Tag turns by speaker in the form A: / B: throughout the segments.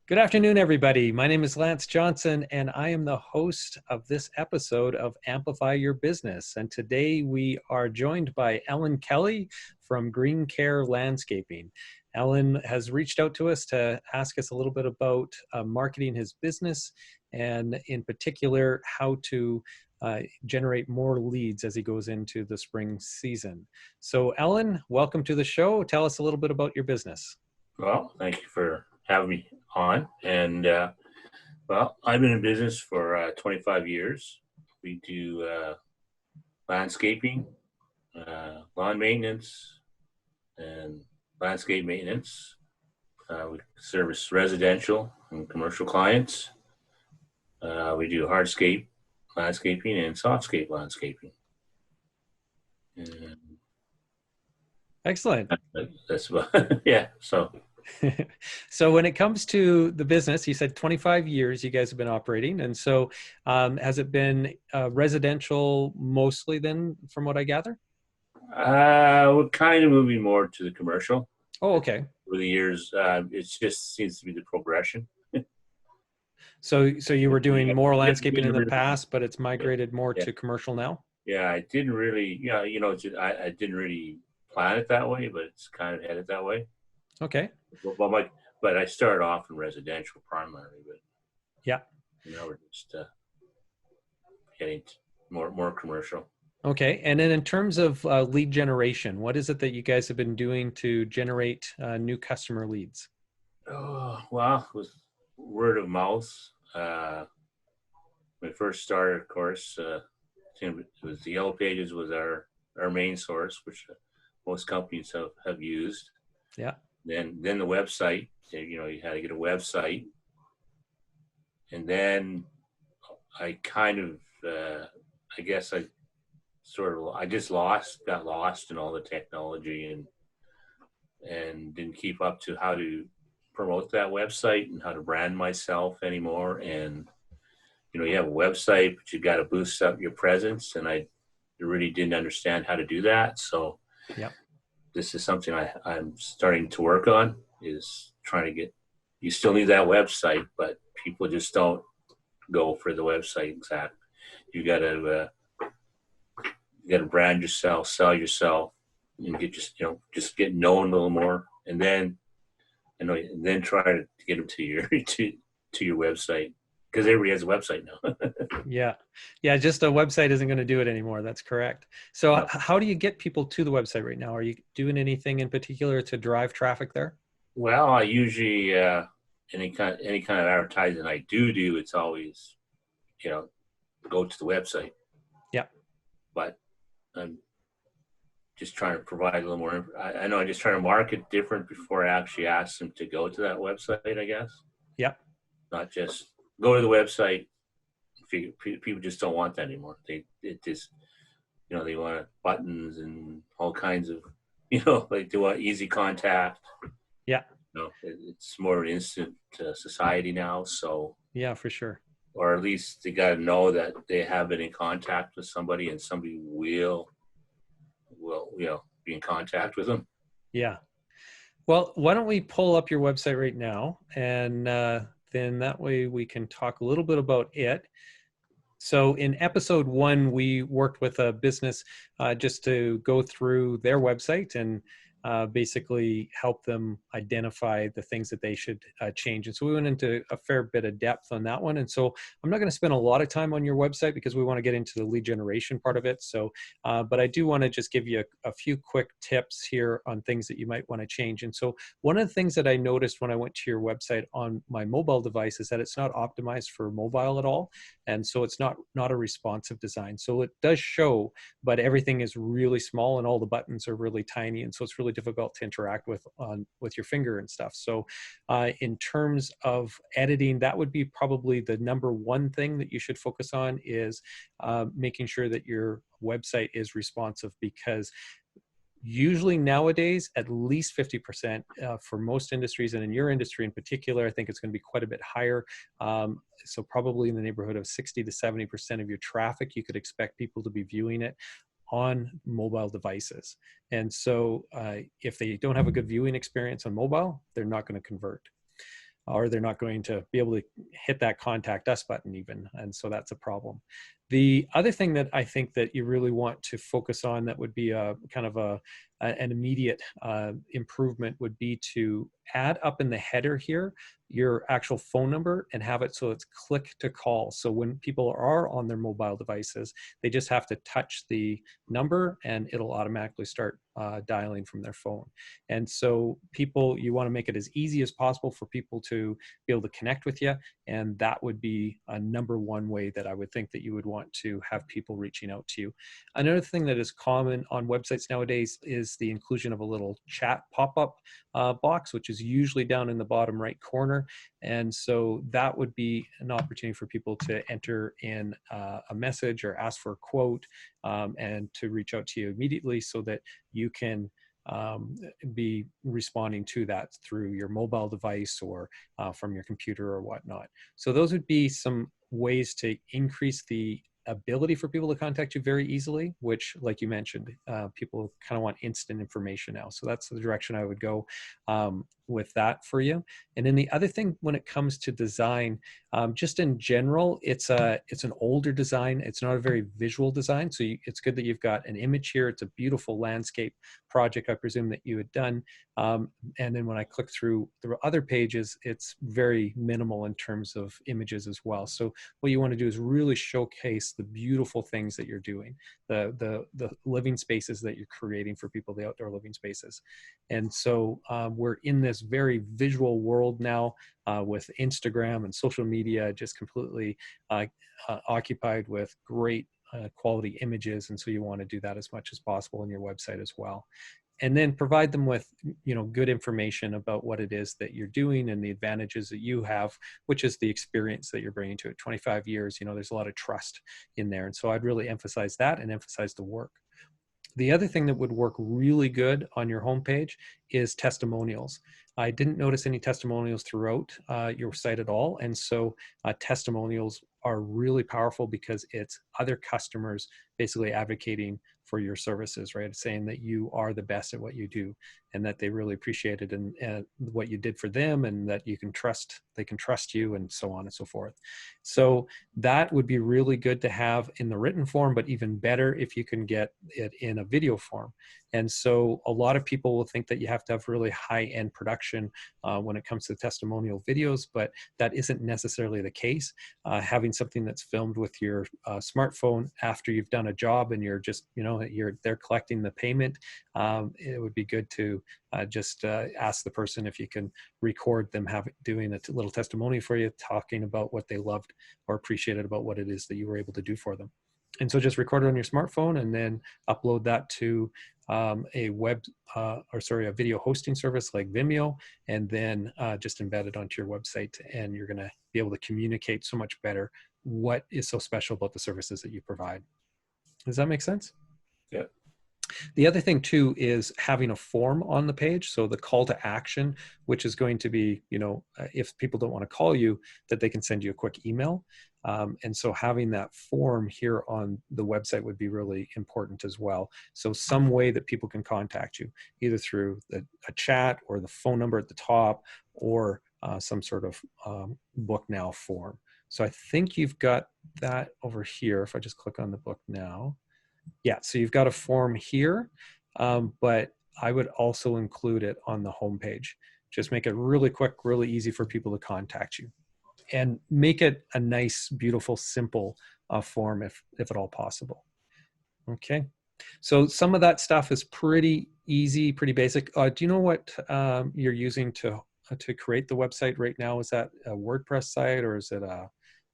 A: Good afternoon, everybody. My name is Lance Johnson, and I am the host of this episode of Amplify Your Business. And today we are joined by Allan Kelly from Greencare Landscaping. Allan has reached out to us to ask us a little bit about marketing his business, and in particular, how to generate more leads as he goes into the spring season. So, Allan, welcome to the show. Tell us a little bit about your business.
B: Well, thank you for having me on. And I've been in business for 25 years. We do landscaping, lawn maintenance, and landscape maintenance. We service residential and commercial clients. We do hardscape landscaping and softscape landscaping. And
A: Excellent.
B: that's about, yeah.
A: So when it comes to the business, you said 25 years you guys have been operating. And so has it been residential mostly then, from what I gather?
B: We're kind of moving more to the commercial.
A: Oh, okay.
B: Over the years, it just seems to be the progression.
A: So you were doing more
B: Yeah,
A: landscaping in the past, but it's migrated more
B: yeah,
A: to commercial now?
B: yeah. I didn't really, I didn't really plan it that way, but it's kind of headed that way.
A: Okay.
B: But I started off in residential primarily, but
A: Yeah.
B: now we're just getting more commercial.
A: Okay. And then in terms of lead generation, what is it that you guys have been doing to generate new customer leads?
B: Oh, well, with word of mouth. When I first started, of course, it was the Yellow Pages was our main source, which most companies have used.
A: Yeah.
B: Then the website. You had to get a website, and then I kind of, I guess I just got lost in all the technology and didn't keep up to how to promote that website and how to brand myself anymore. And you have a website, but you got to boost up your presence, and I really didn't understand how to do that. So
A: yeah,
B: this is something I'm starting to work on, is trying to get. You still need that website, but people just don't go for the website exactly. You got to brand yourself, sell yourself, and just get known a little more, and then and then try to get them to your to your website, because everybody has a website now.
A: yeah, yeah. Just a website isn't going to do it anymore. That's correct. So
B: No.
A: how do you get people to the website right now? Are you doing anything in particular to drive traffic there?
B: Well, I usually any kind of advertising I do, it's always go to the website,
A: Yeah.
B: but I'm just trying to provide a little more. I know I just try to market different before I actually ask them to go to that website. I guess
A: Yeah.
B: not just go to the website. People just don't want that anymore. They want buttons and all kinds of like they want easy contact.
A: Yeah.
B: It's more of an instant society now. So,
A: Yeah, for sure.
B: or at least they got to know that they have been in contact with somebody, and somebody will be in contact with them.
A: Yeah. Well, why don't we pull up your website right now, and then that way we can talk a little bit about it. So in episode 1, we worked with a business just to go through their website and basically help them identify the things that they should change. And so we went into a fair bit of depth on that one. And so I'm not going to spend a lot of time on your website because we want to get into the lead generation part of it. So, but I do want to just give you a few quick tips here on things that you might want to change. And so one of the things that I noticed when I went to your website on my mobile device is that it's not optimized for mobile at all. And so it's not a responsive design. So it does show, but everything is really small and all the buttons are really tiny. And so it's really difficult to interact with your finger and stuff. So in terms of editing, that would be probably the number one thing that you should focus on, is making sure that your website is responsive, because usually nowadays, at least 50% for most industries, and in your industry in particular, I think it's going to be quite a bit higher. So probably in the neighborhood of 60 to 70% of your traffic, you could expect people to be viewing it on mobile devices. And so if they don't have a good viewing experience on mobile, they're not going to convert. or they're not going to be able to hit that contact us button even. And so that's a problem. The other thing that I think that you really want to focus on that would be a kind of an immediate improvement would be to add up in the header here your actual phone number and have it so it's click to call. So when people are on their mobile devices, they just have to touch the number and it'll automatically start dialing from their phone. And so you want to make it as easy as possible for people to be able to connect with you. And that would be a number one way that I would think that you would want to have people reaching out to you. Another thing that is common on websites nowadays is the inclusion of a little chat pop-up box, which is usually down in the bottom right corner. And so that would be an opportunity for people to enter in a message or ask for a quote and to reach out to you immediately so that you can be responding to that through your mobile device or from your computer or whatnot. So those would be some ways to increase the ability for people to contact you very easily, which, like you mentioned, people kind of want instant information now. So that's the direction I would go with that for you. And then the other thing when it comes to design, just in general, it's an older design. It's not a very visual design. So it's good that you've got an image here. It's a beautiful landscape project, I presume, that you had done. And then when I click through the other pages, it's very minimal in terms of images as well. So what you want to do is really showcase the beautiful things that you're doing, the living spaces that you're creating for people, the outdoor living spaces. And so we're in this very visual world now with Instagram and social media just completely occupied with great quality images. And so you want to do that as much as possible on your website as well. And then provide them with, good information about what it is that you're doing and the advantages that you have, which is the experience that you're bringing to it. 25 years, there's a lot of trust in there. And so I'd really emphasize that and emphasize the work. The other thing that would work really good on your homepage is testimonials. I didn't notice any testimonials throughout your site at all. And so testimonials are really powerful because it's other customers basically advocating for your services, right? Saying that you are the best at what you do and that they really appreciate it and what you did for them and that they can trust you and so on and so forth. So that would be really good to have in the written form, but even better if you can get it in a video form. And so a lot of people will think that you have to have really high-end production when it comes to testimonial videos, but that isn't necessarily the case. Having something that's filmed with your smartphone after you've done a job and you're just, they're collecting the payment, it would be good to just ask the person if you can record them doing a little testimony for you, talking about what they loved or appreciated about what it is that you were able to do for them. And so just record it on your smartphone and then upload that to a video hosting service like Vimeo, and then just embed it onto your website. And you're going to be able to communicate so much better what is so special about the services that you provide. Does that make sense?
B: Yeah.
A: The other thing too is having a form on the page. So the call to action, which is going to be, if people don't want to call you, that they can send you a quick email. And so having that form here on the website would be really important as well. So some way that people can contact you, either through a chat or the phone number at the top, or some sort of book now form. So I think you've got that over here. If I just click on the book now. Yeah, so you've got a form here, but I would also include it on the homepage. Just make it really quick, really easy for people to contact you. And make it a nice, beautiful, simple form if at all possible. Okay, so some of that stuff is pretty easy, pretty basic. Do you know what you're using to create the website right now? Is that a WordPress site or is it a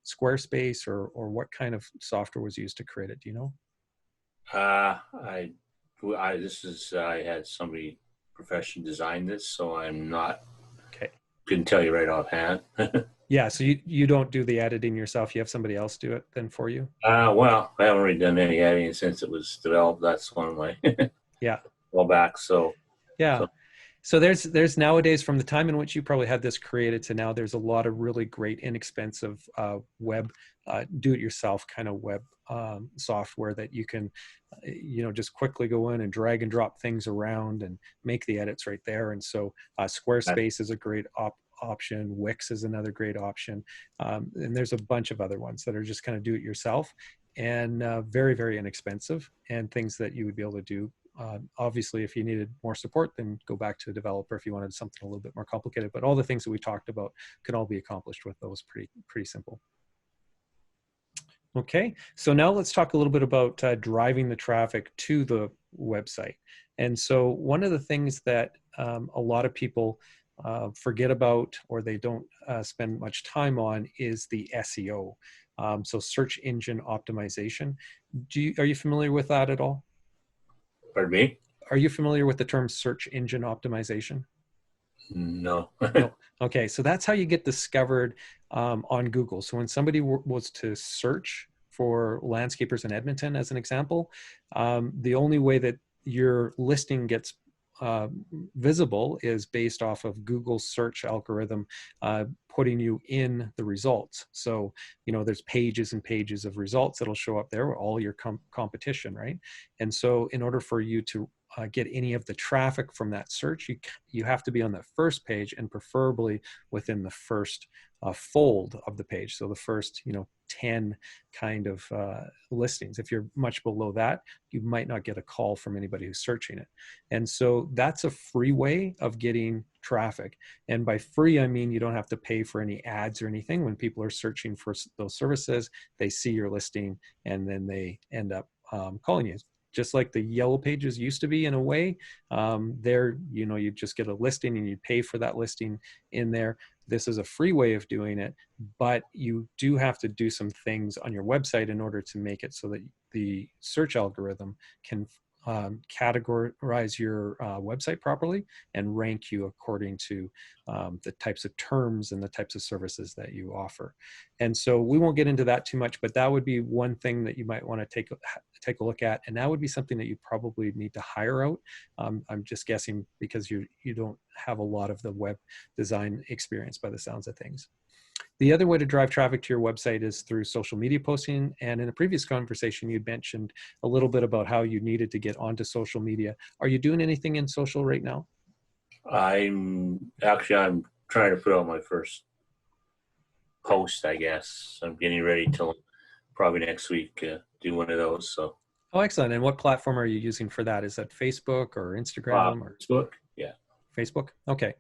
A: Squarespace or what kind of software was used to create it? Do you know?
B: I had somebody professionally design this, so I'm not.
A: Okay.
B: Couldn't tell you right offhand.
A: Yeah, so you don't do the editing yourself. You have somebody else do it then for you?
B: Well, I haven't really done any editing since it was developed. That's one of my
A: yeah.
B: Well back. So
A: yeah. So there's nowadays, from the time in which you probably had this created to now, there's a lot of really great, inexpensive web, do-it-yourself kind of web software that you can, just quickly go in and drag and drop things around and make the edits right there. And so Squarespace is a great option. Wix is another great option. And there's a bunch of other ones that are just kind of do it yourself and very, very inexpensive, and things that you would be able to do. Obviously, if you needed more support, then go back to a developer if you wanted something a little bit more complicated. But all the things that we talked about can all be accomplished with those pretty simple. Okay, so now let's talk a little bit about driving the traffic to the website. And so one of the things that a lot of people forget about, or they don't spend much time on, is the SEO. So search engine optimization. Are you familiar with that at all?
B: Pardon me?
A: Are you familiar with the term search engine optimization?
B: No.
A: No. Okay, so that's how you get discovered on Google. So when somebody was to search for landscapers in Edmonton, as an example, the only way that your listing gets visible is based off of Google's search algorithm putting you in the results. So, there's pages and pages of results that'll show up there, all your competition, right? And so in order for you to get any of the traffic from that search, you have to be on the first page, and preferably within the first fold of the page. So the first, 10 kind of listings. If you're much below that, you might not get a call from anybody who's searching it. And so that's a free way of getting traffic. And by free, I mean you don't have to pay for any ads or anything. When people are searching for those services, they see your listing, and then they end up calling you. Just like the yellow pages used to be, in a way, there, you just get a listing and you pay for that listing in there. This is a free way of doing it, but you do have to do some things on your website in order to make it so that the search algorithm can categorize your website properly and rank you according to the types of terms and the types of services that you offer. And so we won't get into that too much, but that would be one thing that you might want to take a look at. And that would be something that you probably need to hire out. I'm just guessing, because you don't have a lot of the web design experience by the sounds of things. The other way to drive traffic to your website is through social media posting. And in a previous conversation, you'd mentioned a little bit about how you needed to get onto social media. Are you doing anything in social right now?
B: I'm trying to put out my first post, I guess. I'm getting ready till probably next week do one of those. So.
A: Oh, excellent. And what platform are you using for that? Is that Facebook or Instagram or
B: Facebook? Yeah.
A: Facebook? Okay.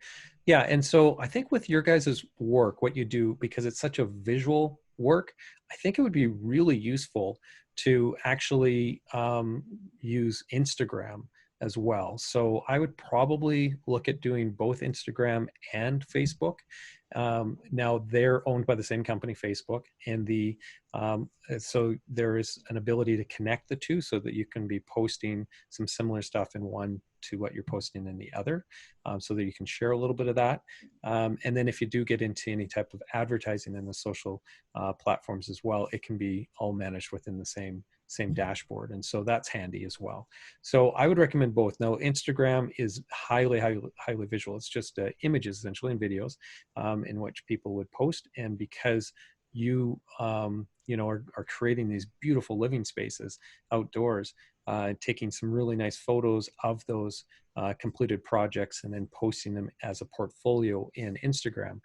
A: Yeah. And so I think with your guys' work, what you do, because it's such a visual work, I think it would be really useful to actually use Instagram as well. So I would probably look at doing both Instagram and Facebook. Now they're owned by the same company, Facebook, and so there is an ability to connect the two so that you can be posting some similar stuff in one to what you're posting in the other, so that you can share a little bit of that. And then if you do get into any type of advertising in the social platforms as well, it can be all managed within the same dashboard. And so that's handy as well. So I would recommend both. Now, Instagram is highly visual. It's just images essentially and videos in which people would post. And because you are creating these beautiful living spaces outdoors, taking some really nice photos of those completed projects and then posting them as a portfolio in Instagram,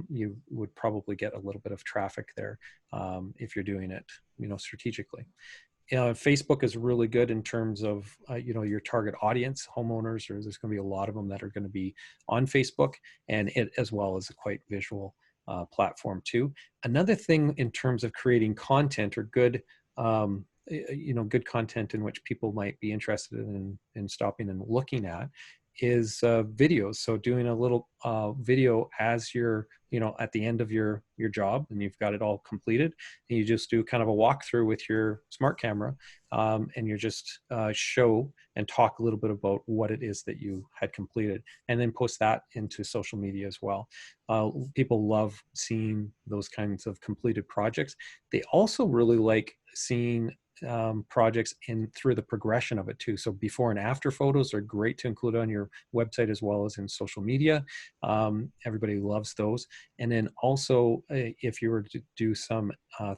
A: you would probably get a little bit of traffic there if you're doing it, strategically. Facebook is really good in terms of your target audience, homeowners, or there's going to be a lot of them that are going to be on Facebook, and it as well as a quite visual platform too. Another thing in terms of creating content, or good good content in which people might be interested in stopping and looking at, is videos. So doing a little video as you're at the end of your job and you've got it all completed, and you just do kind of a walkthrough with your smart camera, and you just show and talk a little bit about what it is that you had completed, and then post that into social media as well. People love seeing those kinds of completed projects. They also really like seeing projects through the progression of it too. So before and after photos are great to include on your website as well as in social media. Everybody loves those. And then also if you were to do some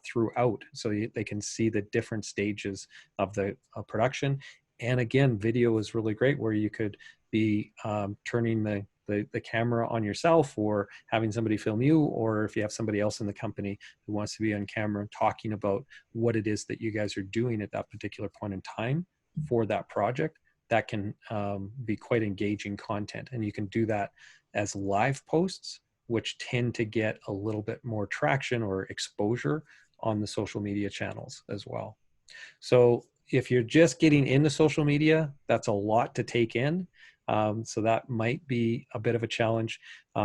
A: throughout, so they can see the different stages of the production. And again, video is really great, where you could be turning the the camera on yourself, or having somebody film you, or if you have somebody else in the company who wants to be on camera talking about what it is that you guys are doing at that particular point in time for that project, that can be quite engaging content. And you can do that as live posts, which tend to get a little bit more traction or exposure on the social media channels as well. So if you're just getting into social media, that's a lot to take in. So that might be a bit of a challenge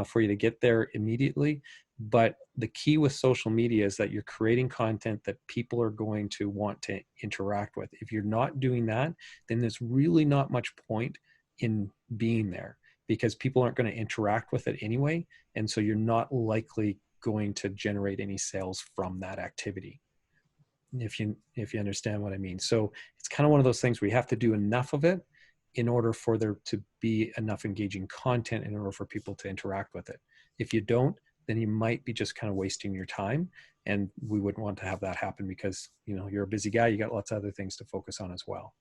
A: for you to get there immediately. But the key with social media is that you're creating content that people are going to want to interact with. If you're not doing that, then there's really not much point in being there, because people aren't going to interact with it anyway. And so you're not likely going to generate any sales from that activity, if you understand what I mean. So it's kind of one of those things where you have to do enough of it in order for there to be enough engaging content in order for people to interact with it. If you don't, then you might be just kind of wasting your time, and we wouldn't want to have that happen, because you're a busy guy, you got lots of other things to focus on as well.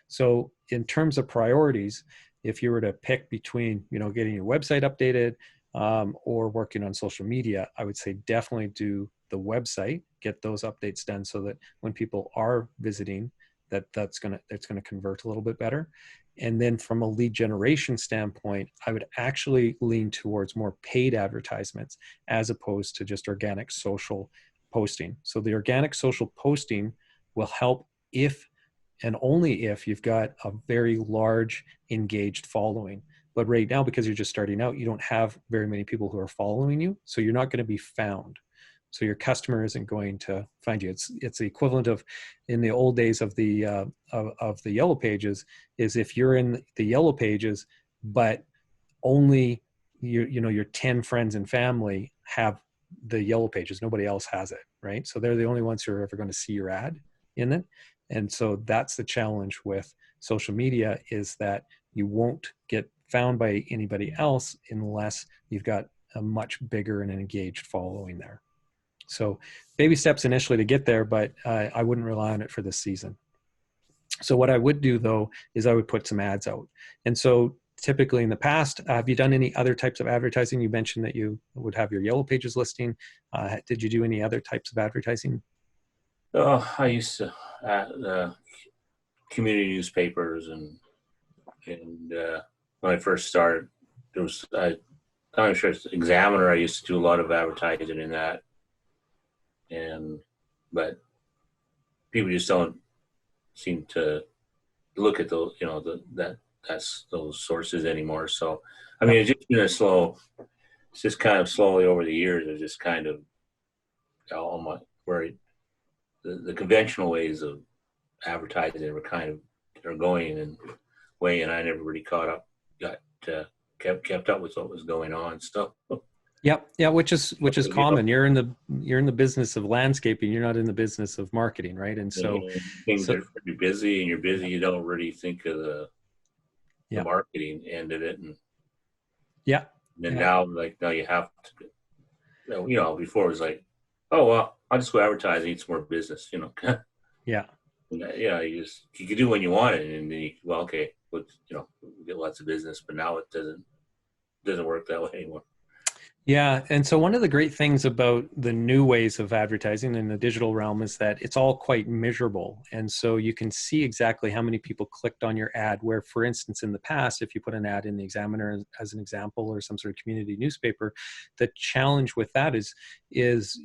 A: So in terms of priorities, if you were to pick between getting your website updated or working on social media, I would say definitely do the website, get those updates done so that when people are visiting, it's going to convert a little bit better. And then from a lead generation standpoint, I would actually lean towards more paid advertisements as opposed to just organic social posting. So the organic social posting will help if and only if you've got a very large engaged following. But right now, because you're just starting out, you don't have very many people who are following you, so you're not going to be found. So your customer isn't going to find you. It's the equivalent of, in the old days of the yellow pages, is if you're in the yellow pages, but only your 10 friends and family have the yellow pages, nobody else has it, right? So they're the only ones who are ever going to see your ad in it. And so that's the challenge with social media, is that you won't get found by anybody else unless you've got a much bigger and an engaged following there. So baby steps initially to get there, but I wouldn't rely on it for this season. So what I would do, though, is I would put some ads out. And so typically in the past, have you done any other types of advertising? You mentioned that you would have your yellow pages listing. Did you do any other types of advertising?
B: Oh, I used to community newspapers, and when I first started, there was I'm sure it's Examiner. I used to do a lot of advertising in that, but people just don't seem to look at those, that's those sources anymore. So, I mean, it's just been it's just kind of slowly over the years, it's just kind of where the conventional ways of advertising are going and way, and I never really kept up with what was going on. So.
A: Yep. Yeah, which is common. You're in the business of landscaping. You're not in the business of marketing, right? And so
B: things are pretty busy, and you're busy. You don't really think of the marketing end of it, and now you have to. Before it was like, oh well, I'll just go advertise and it's more business.
A: Yeah.
B: You could do when you want it, and then get lots of business. But now it doesn't work that way anymore.
A: Yeah. And so one of the great things about the new ways of advertising in the digital realm is that it's all quite measurable. And so you can see exactly how many people clicked on your ad, where, for instance, in the past, if you put an ad in the Examiner as an example, or some sort of community newspaper, the challenge with that is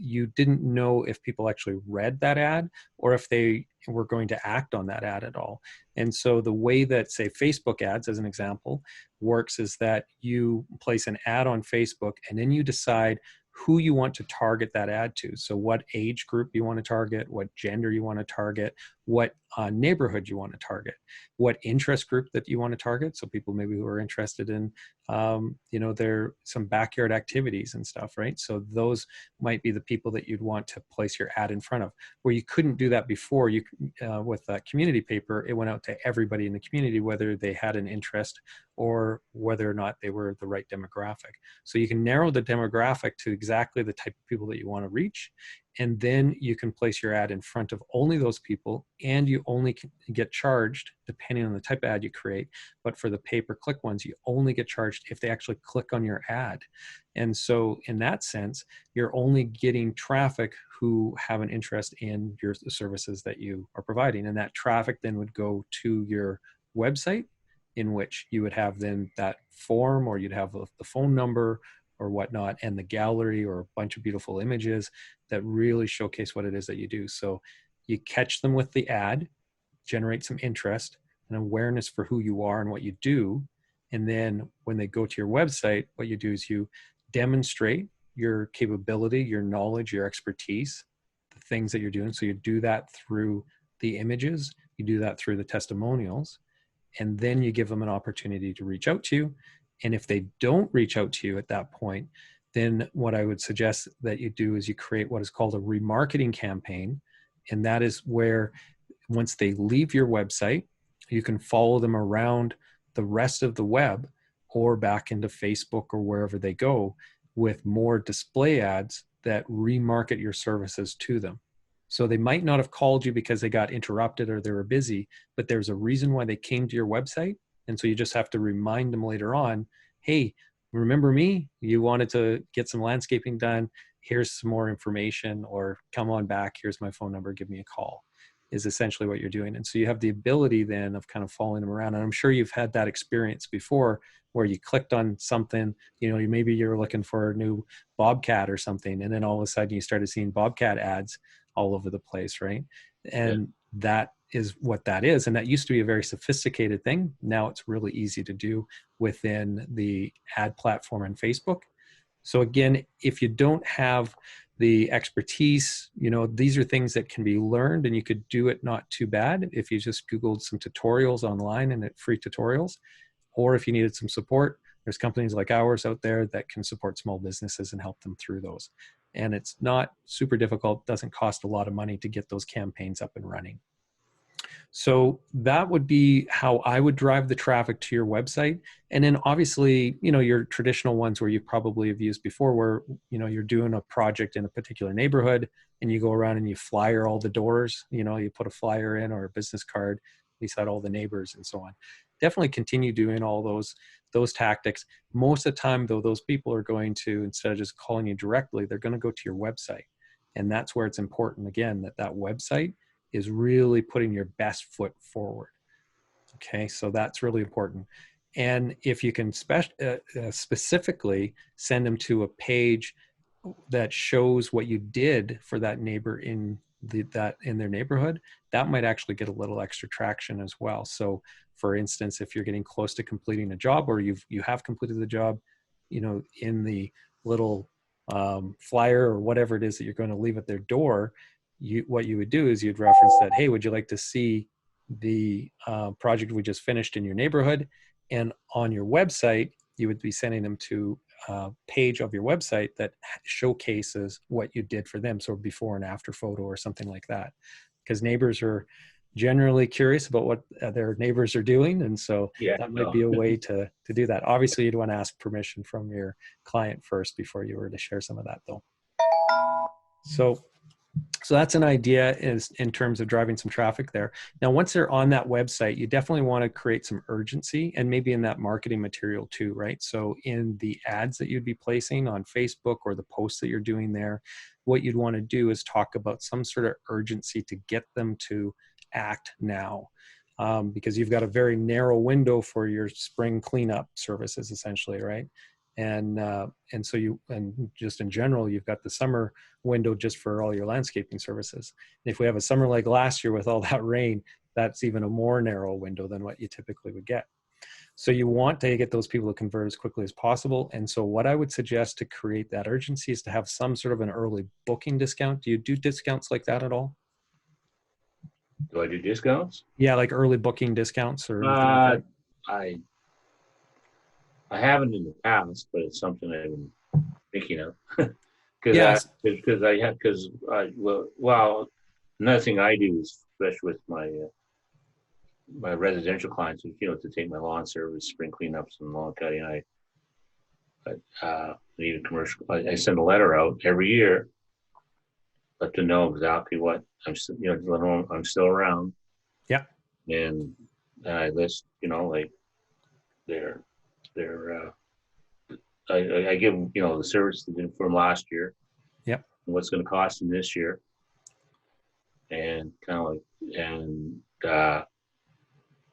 A: you didn't know if people actually read that ad or if they were going to act on that ad at all. And so the way that, say, Facebook ads, as an example, works is that you place an ad on Facebook, and then you decide who you want to target that ad to. So what age group you want to target, what gender you want to target, what neighborhood you want to target, what interest group that you want to target. So people maybe who are interested in, their some backyard activities and stuff, right? So those might be the people that you'd want to place your ad in front of. Where you couldn't do that before, with that community paper, it went out to everybody in the community, whether they had an interest or whether or not they were the right demographic. So you can narrow the demographic to exactly the type of people that you want to reach. And then you can place your ad in front of only those people, and you only get charged depending on the type of ad you create. But for the pay-per-click ones, you only get charged if they actually click on your ad. And so in that sense, you're only getting traffic who have an interest in your services that you are providing. And that traffic then would go to your website, in which you would have then that form, or you'd have the phone number or whatnot, and the gallery or a bunch of beautiful images that really showcase what it is that you do. So you catch them with the ad, generate some interest and awareness for who you are and what you do. And then when they go to your website, what you do is you demonstrate your capability, your knowledge, your expertise, the things that you're doing. So you do that through the images, you do that through the testimonials, and then you give them an opportunity to reach out to you. And if they don't reach out to you at that point, then what I would suggest that you do is you create what is called a remarketing campaign. And that is where once they leave your website, you can follow them around the rest of the web or back into Facebook or wherever they go with more display ads that remarket your services to them. So they might not have called you because they got interrupted or they were busy, but there's a reason why they came to your website. And so you just have to remind them later on, hey, remember me? You wanted to get some landscaping done. Here's some more information, or come on back. Here's my phone number. Give me a call, is essentially what you're doing. And so you have the ability then of kind of following them around. And I'm sure you've had that experience before where you clicked on something, maybe you're looking for a new Bobcat or something. And then all of a sudden you started seeing Bobcat ads all over the place, right? And that is what that is. And that used to be a very sophisticated thing. Now it's really easy to do within the ad platform and Facebook. So again, if you don't have the expertise, these are things that can be learned, and you could do it not too bad if you just Googled some tutorials online and free tutorials. Or if you needed some support, there's companies like ours out there that can support small businesses and help them through those. And it's not super difficult, doesn't cost a lot of money to get those campaigns up and running. So that would be how I would drive the traffic to your website. And then obviously, your traditional ones where you probably have used before, where, you're doing a project in a particular neighborhood and you go around and you flyer all the doors, you put a flyer in or a business card beside all the neighbors and so on. Definitely continue doing all those tactics. Most of the time though, those people are going to, instead of just calling you directly, they're going to go to your website. And that's where it's important, again, that website is really putting your best foot forward. Okay, so that's really important. And if you can specifically send them to a page that shows what you did for that neighbor in their neighborhood, that might actually get a little extra traction as well. So for instance, if you're getting close to completing a job, or you have completed the job, in the little flyer or whatever it is that you're going to leave at their door, what you would do is you'd reference that, hey, would you like to see the project we just finished in your neighborhood? And on your website, you would be sending them to a page of your website that showcases what you did for them. So before and after photo or something like that, because neighbors are generally curious about what their neighbors are doing. And so that might be a way to do that. Obviously, you'd want to ask permission from your client first before you were to share some of that though. So that's an idea is in terms of driving some traffic there. Now, once they're on that website, you definitely want to create some urgency, and maybe in that marketing material too, right? So in the ads that you'd be placing on Facebook or the posts that you're doing there, what you'd want to do is talk about some sort of urgency to get them to act now. Because you've got a very narrow window for your spring cleanup services, essentially, right? And so just in general, you've got the summer window just for all your landscaping services. And if we have a summer like last year with all that rain, that's even a more narrow window than what you typically would get. So you want to get those people to convert as quickly as possible. And so what I would suggest to create that urgency is to have some sort of an early booking discount. Do you do discounts like that at all?
B: Do I do discounts?
A: Yeah, like early booking discounts or anything like that?
B: I haven't in the past, but it's something I've been thinking of.
A: Yes.
B: Well, another thing I do is, especially with my residential clients, to take my lawn service, spring cleanups, and lawn cutting. Even commercial. I send a letter out every year, let them know exactly what let them know I'm still around,
A: Yeah.
B: and I list, like their their I give them, the service they did from last year,
A: Yep.
B: what's going to cost them this year, and kind of like uh,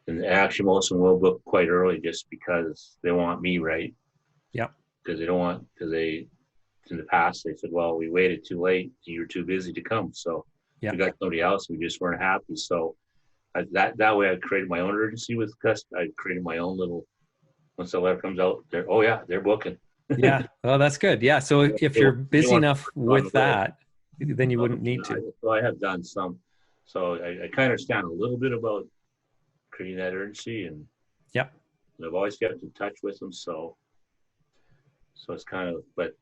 B: and actually most of them will book quite early just because they want me, right?
A: Yep.
B: Because they don't want because they in the past they said, well, we waited too late, you were too busy to come, so we
A: Yep.
B: got somebody else, we just weren't happy. So that way I created my own urgency with customers. I created my own little, once the letter comes out, they're booking.
A: Yeah. Oh, that's good. Yeah. So if
B: They
A: you're
B: they
A: busy
B: want
A: enough
B: on the
A: with
B: way.
A: that, then you wouldn't need to.
B: So I have done some. So I kind of understand a little bit about creating that urgency, and
A: Yep.
B: I've always kept in touch with them. So it's kind of, but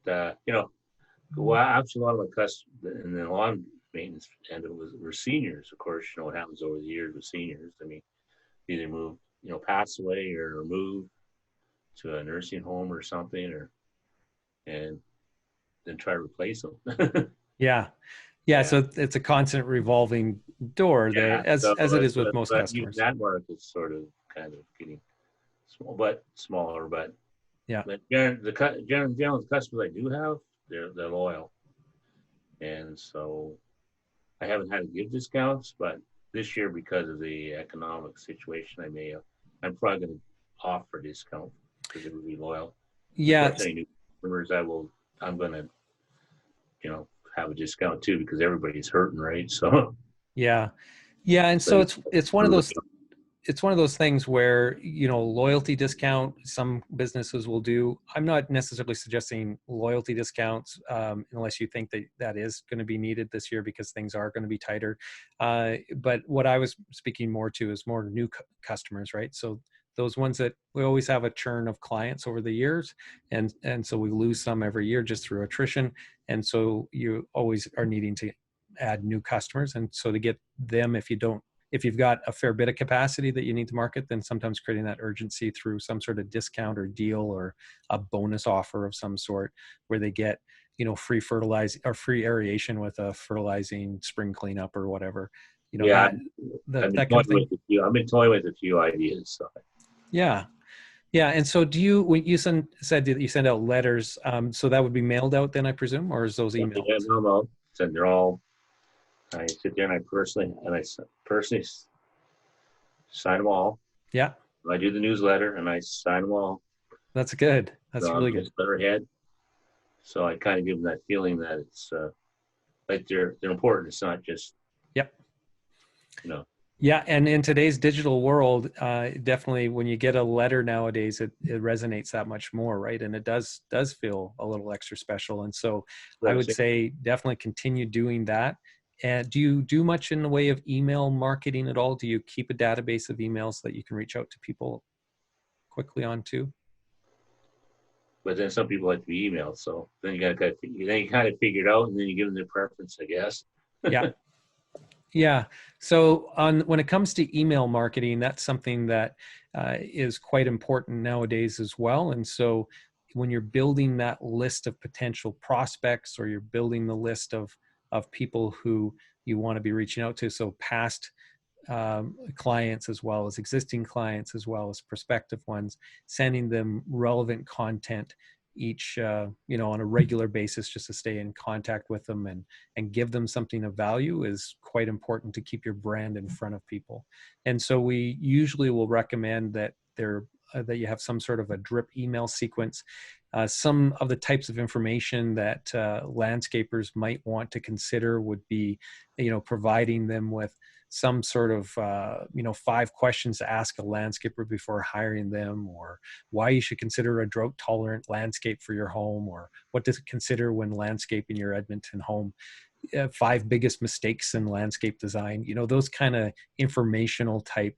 B: well, actually, a lot of my customers and the lawn maintenance and it were seniors. Of course, what happens over the years with seniors. I mean, either move, pass away or move to a nursing home or something, or and then try to replace them.
A: Yeah. Yeah.
B: Yeah,
A: So it's a constant revolving door
B: yeah.
A: there, as it is with most
B: But even
A: customers.
B: that market's sort of kind of getting smaller, but
A: Yeah.
B: general customers I do have, they're loyal, and so I haven't had to give discounts, but this year because of the economic situation, I'm probably going to offer a discount because it would be loyal. And of
A: Yeah.
B: course, any new customers, I'm going to, you know, have a discount too because everybody's hurting, right? So,
A: Yeah. Yeah. And so
B: but
A: it's one of those things where, loyalty discount, some businesses will do. I'm not necessarily suggesting loyalty discounts unless you think that that is going to be needed this year because things are going to be tighter. But what I was speaking more to is more new customers, right? So those ones that we always have a churn of clients over the years. And so we lose some every year just through attrition. And so you always are needing to add new customers. And so to get them, if you've got a fair bit of capacity that you need to market, then sometimes creating that urgency through some sort of discount or deal or a bonus offer of some sort where they get, free fertilize or free aeration with a fertilizing spring cleanup or whatever,
B: yeah,
A: that,
B: I've been
A: that kind
B: toying
A: of thing.
B: with a few. I've been toying with a few ideas. So
A: Yeah. Yeah. And so when you said that you send out letters, so that would be mailed out then, I presume, or is those emailed?
B: yeah, no, so they're all. I sit there and I personally sign them all.
A: Yeah.
B: I do the newsletter and I sign them all.
A: That's good. That's
B: On
A: really
B: the
A: good.
B: letterhead. So I kind of give them that feeling that it's like they're important. It's not just
A: Yep.
B: you know
A: Yeah, and in today's digital world, definitely when you get a letter nowadays, it resonates that much more, right? And it does feel a little extra special. And so, I would say definitely continue doing that. And do you do much in the way of email marketing at all? Do you keep a database of emails that you can reach out to people quickly on too?
B: but then some people like to be emailed. So then you kind of figure it out, and then you give them their preference, I guess.
A: Yeah. Yeah. So when it comes to email marketing, that's something that is quite important nowadays as well. And so when you're building that list of potential prospects or you're building the list of people who you want to be reaching out to, so past clients as well as existing clients as well as prospective ones, sending them relevant content each on a regular basis just to stay in contact with them and give them something of value is quite important to keep your brand in front of people. And so we usually will recommend that that you have some sort of a drip email sequence. Some of the types of information that landscapers might want to consider would be, providing them with some sort of 5 questions to ask a landscaper before hiring them, or why you should consider a drought tolerant landscape for your home, or what to consider when landscaping your Edmonton home. 5 biggest mistakes in landscape design. Those kind of informational type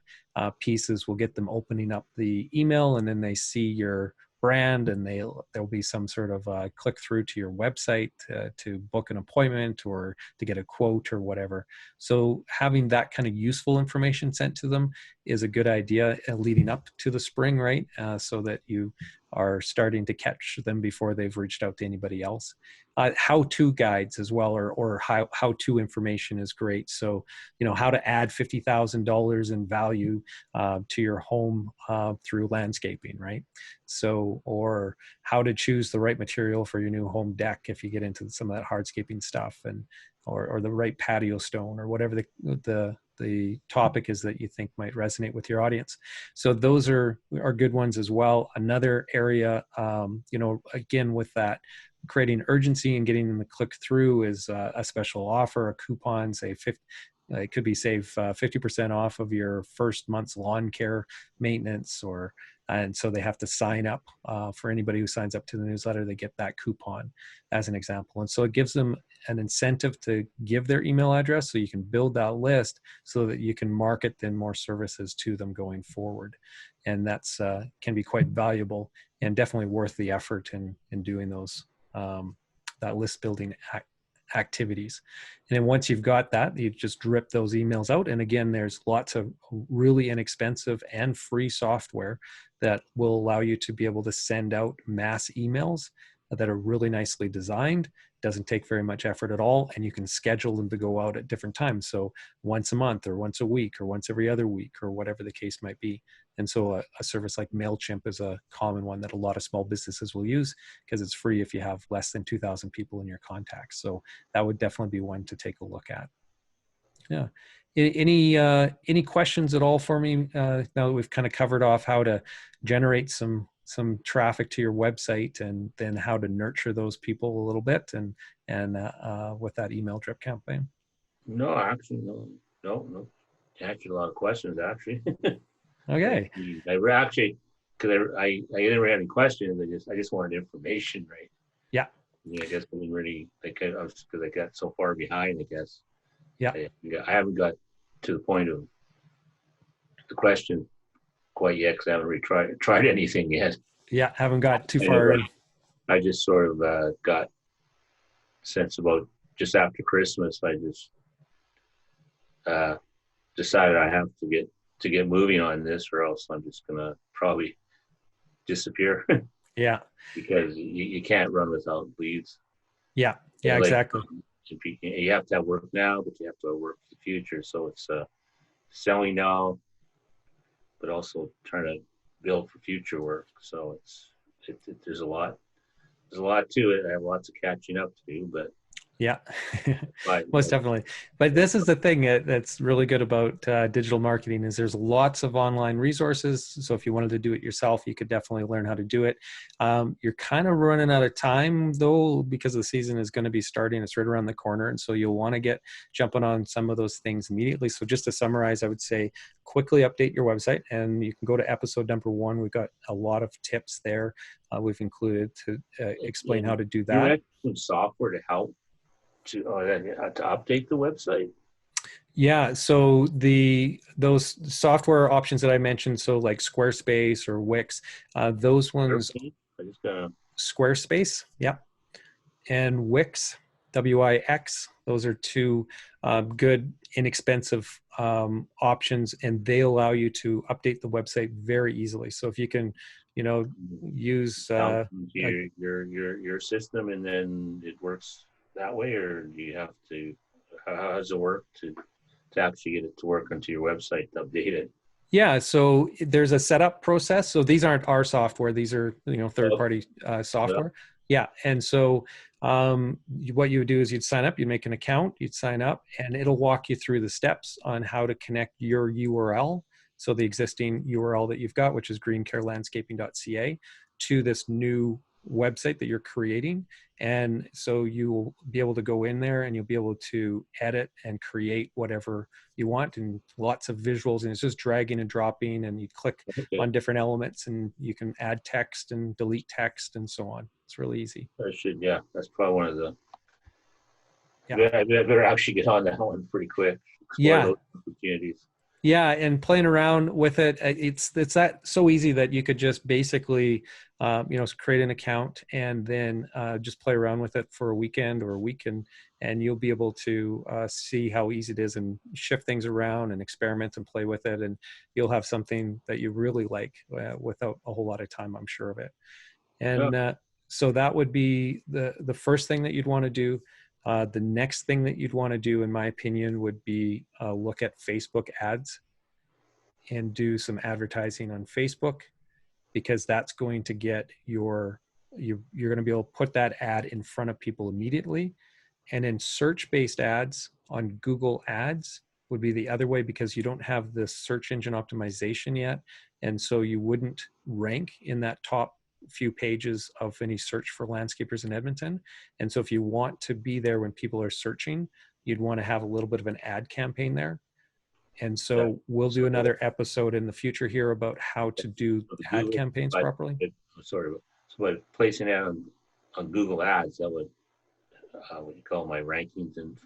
A: pieces will get them opening up the email, and then they see your brand, and there'll be some sort of click through to your website to book an appointment or to get a quote or whatever. So having that kind of useful information sent to them is a good idea leading up to the spring, right? So that you are starting to catch them before they've reached out to anybody else. How-to guides as well, or how-to information is great. So, how to add $50,000 in value to your home through landscaping, right? So, or how to choose the right material for your new home deck if you get into some of that hardscaping stuff, and or the right patio stone, or whatever the topic is that you think might resonate with your audience. So those are good ones as well. Another area, again, with that, creating urgency and getting them to click through is a special offer, a coupon, say it could be save 50% off of your first month's lawn care maintenance, and so they have to sign up. For anybody who signs up to the newsletter, they get that coupon as an example. And so it gives them an incentive to give their email address, so you can build that list so that you can market then more services to them going forward. And that's can be quite valuable and definitely worth the effort in doing those that list building activities. And then once you've got that, you just drip those emails out. And again, there's lots of really inexpensive and free software that will allow you to be able to send out mass emails that are really nicely designed. Doesn't take very much effort at all, and you can schedule them to go out at different times. So once a month, or once a week, or once every other week, or whatever the case might be. And so a service like MailChimp is a common one that a lot of small businesses will use, because it's free if you have less than 2,000 people in your contacts. So that would definitely be one to take a look at. Yeah. Any questions at all for me? Now that we've kind of covered off how to generate some traffic to your website, and then how to nurture those people a little bit, and with that email drip campaign.
B: No, actually, no. Actually, a lot of questions, actually.
A: Okay.
B: I actually, because I didn't really have any questions. I just wanted information, right?
A: Yeah.
B: I guess I didn't really, because I got so far behind, I guess.
A: Yeah.
B: I haven't got to the point of the question quite yet, because I haven't really tried anything yet.
A: Yeah, haven't got too far in.
B: I just sort of got sense about just after Christmas. I just decided I have to get moving on this, or else I'm just gonna probably disappear.
A: Yeah,
B: because you can't run without leads.
A: Yeah, exactly.
B: You have to have work now, but you have to have work for the future. So it's selling now, but also trying to build for future work. So there's a lot to it. I have lots of catching up to do, but
A: yeah, most definitely. But this is the thing that's really good about digital marketing, is there's lots of online resources. So if you wanted to do it yourself, you could definitely learn how to do it. You're kind of running out of time though, because the season is going to be starting. It's right around the corner. And so you'll want to get jumping on some of those things immediately. So just to summarize, I would say quickly update your website, and you can go to episode number 1. We've got a lot of tips there. We've included to explain how to do that.
B: You have some software to help to update the website?
A: Yeah, so those software options that I mentioned, so like Squarespace or Wix, those ones. Squarespace, yeah, and Wix, Wix. Those are two good, inexpensive options, and they allow you to update the website very easily. So if you can, use
B: your system, and then it works that way, or do you have to? How does it work to actually get it to work onto your website to update it?
A: Yeah, so there's a setup process. So these aren't our software; these are third-party software. Yeah, and so what you would do is you'd sign up, you'd make an account, you'd sign up, and it'll walk you through the steps on how to connect your URL, so the existing URL that you've got, which is greencarelandscaping.ca, to this new website that you're creating. And so you will be able to go in there, and you'll be able to edit and create whatever you want, and lots of visuals, and it's just dragging and dropping, and you click on different elements, and you can add text and delete text and so on. It's really easy.
B: That's probably one of the I better actually get on that one pretty quick. Explore those opportunities.
A: Yeah, and playing around with it, it's that so easy that you could just basically, create an account and then just play around with it for a weekend or a week, and you'll be able to see how easy it is and shift things around and experiment and play with it, and you'll have something that you really like without a whole lot of time, I'm sure of it.
B: Yeah.
A: And so that would be the first thing that you'd want to do. The next thing that you'd want to do, in my opinion, would be look at Facebook ads and do some advertising on Facebook, because that's going to get you're going to be able to put that ad in front of people immediately. And then search-based ads on Google Ads would be the other way, because you don't have the search engine optimization yet. And so you wouldn't rank in that top few pages of any search for landscapers in Edmonton. And so if you want to be there when people are searching, you'd want to have a little bit of an ad campaign there. And
B: Yeah.
A: so we'll do
B: So,
A: another episode in the future here about how to do
B: so the
A: ad
B: Google,
A: campaigns
B: but
A: properly.
B: it sort of, so but placing it on Google Ads, that would, what do you call my rankings and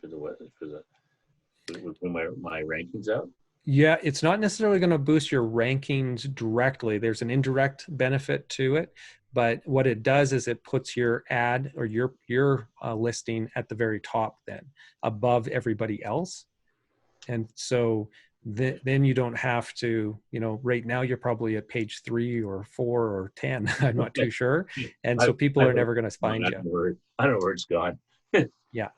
B: would bring my rankings up.
A: Yeah, it's not necessarily going to boost your rankings directly. There's an indirect benefit to it, but what it does is it puts your ad or your listing at the very top, then above everybody else. And so then you don't have to, right now you're probably at page 3 or 4 or 10. I'm not too sure. And so people
B: I
A: are never going to find you.
B: I don't know where it's gone.
A: Yeah.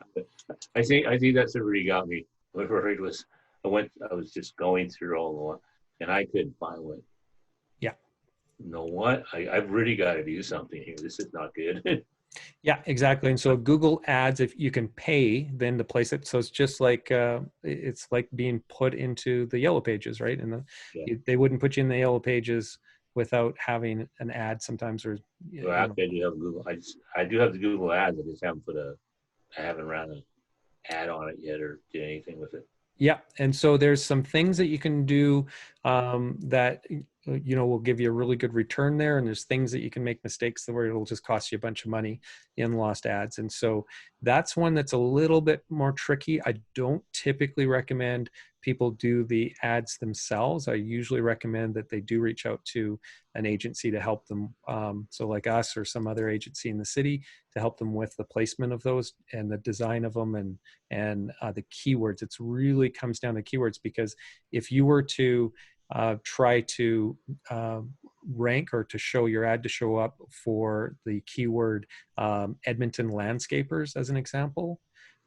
B: I think that's what really got me. What worried was I was just going through all the one, and I couldn't find one.
A: Yeah.
B: You know what? I've really got to do something here. This is not good.
A: Yeah, exactly. And so Google Ads, if you can pay, then to place it. So it's just like it's like being put into the yellow pages, right? And
B: Yeah.
A: they wouldn't put you in the yellow pages without having an ad sometimes, or
B: So after I do have Google, I do have the Google Ads. I haven't ran an ad on it yet or did anything with it.
A: Yeah, and so there's some things that you can do that will give you a really good return there, and there's things that you can make mistakes where it'll just cost you a bunch of money in lost ads. And so that's one that's a little bit more tricky. I don't typically recommend people do the ads themselves. I usually recommend that they do reach out to an agency to help them, so like us or some other agency in the city, to help them with the placement of those and the design of them and the keywords. It's really comes down to keywords, because if you were to try to rank or to show your ad to show up for the keyword Edmonton landscapers, as an example,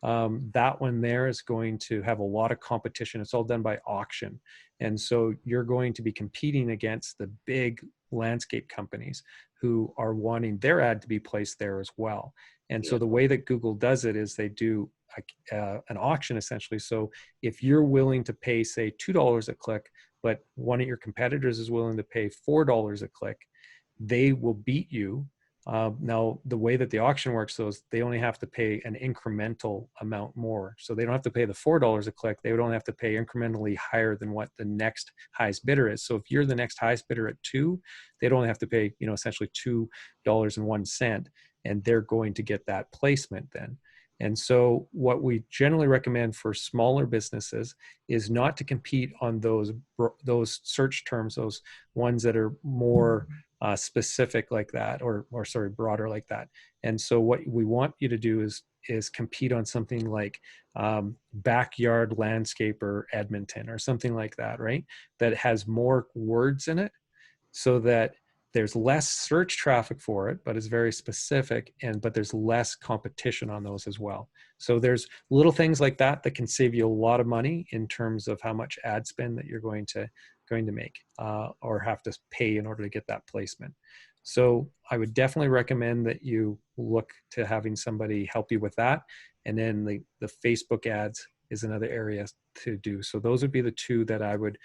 A: that one there is going to have a lot of competition. It's all done by auction. And so you're going to be competing against the big landscape companies who are wanting their ad to be placed there as well. And so
B: Yeah.
A: the way that Google does it is they do an auction essentially. So if you're willing to pay, say, $2 a click, but one of your competitors is willing to pay $4 a click, they will beat you. Now, the way that the auction works, though, is they only have to pay an incremental amount more. So they don't have to pay the $4 a click. They would only have to pay incrementally higher than what the next highest bidder is. So if you're the next highest bidder at 2, they'd only have to pay, essentially $2.01, and they're going to get that placement then. And so what we generally recommend for smaller businesses is not to compete on those search terms, those ones that are more specific like that, or sorry, broader like that. And so what we want you to do is compete on something like backyard landscaper Edmonton or something like that, right? That has more words in it, so that there's less search traffic for it, but it's very specific, but there's less competition on those as well. So there's little things like that that can save you a lot of money in terms of how much ad spend that you're going to make or have to pay in order to get that placement. So I would definitely recommend that you look to having somebody help you with that. And then the Facebook ads is another area to do. So those would be the two that I would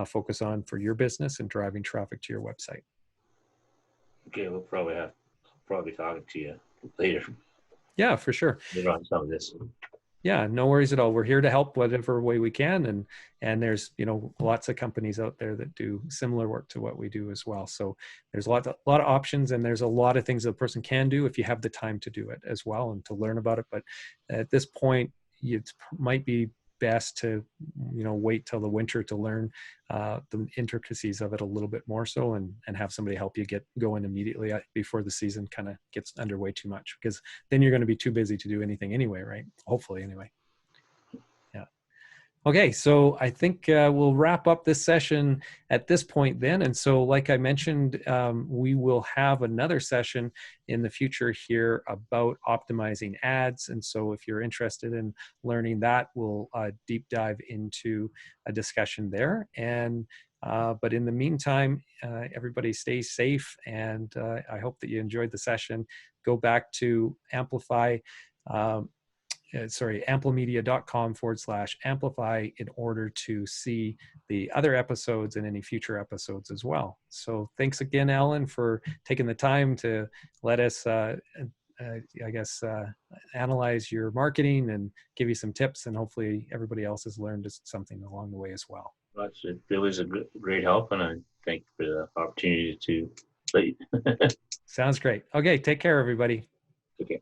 A: focus on for your business and driving traffic to your website.
B: Okay, I'll probably talking to you later.
A: Yeah, for sure.
B: Later on some of this.
A: Yeah, no worries at all. We're here to help whatever way we can, and there's lots of companies out there that do similar work to what we do as well. So there's a lot of options, and there's a lot of things that a person can do if you have the time to do it as well and to learn about it. But at this point, it might be best to, wait till the winter to learn the intricacies of it a little bit more so, and have somebody help you get going immediately before the season kind of gets underway too much, because then you're going to be too busy to do anything anyway, right? Hopefully anyway. Yeah. Okay, so I think we'll wrap up this session at this point then. And so, like I mentioned, we will have another session in the future here about optimizing ads. And so if you're interested in learning that, we'll deep dive into a discussion there. And but in the meantime, everybody stay safe, and I hope that you enjoyed the session. Go back to Amplify. Amplimedia.com/amplify in order to see the other episodes and any future episodes as well. So thanks again, Allan, for taking the time to let us, analyze your marketing and give you some tips, and hopefully everybody else has learned something along the way as well.
B: It was a great help, and I thank you for the opportunity to play.
A: Sounds great. Okay, take care, everybody.
B: Okay.